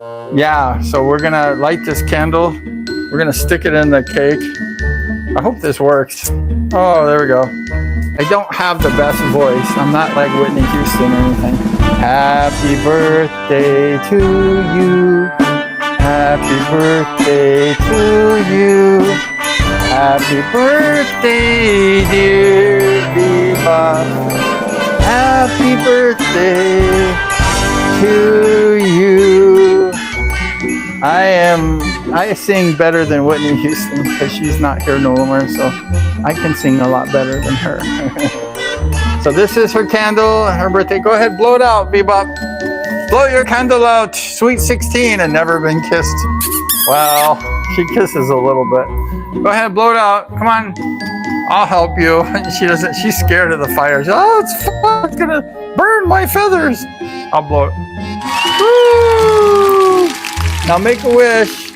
Yeah, so we're gonna light this candle. We're gonna stick it in the cake. I hope this works. Oh, there we go. I don't have the best voice. I'm not like Whitney Houston or anything. Happy birthday to you. Happy birthday to you. Happy birthday, dear Beebop. Happy birthday to you. I sing better than Whitney Houston because she's not here no more, so I can sing a lot better than her. So this is her candle, her birthday. Go ahead, blow it out, Beebop. Blow your candle out. Sweet 16 and never been kissed. Well, she kisses a little bit. Go ahead, blow it out. Come on. I'll help you. She doesn't, she's scared of the fire. She's, oh, it's gonna burn my feathers. I'll blow it. Woo! Now make a wish.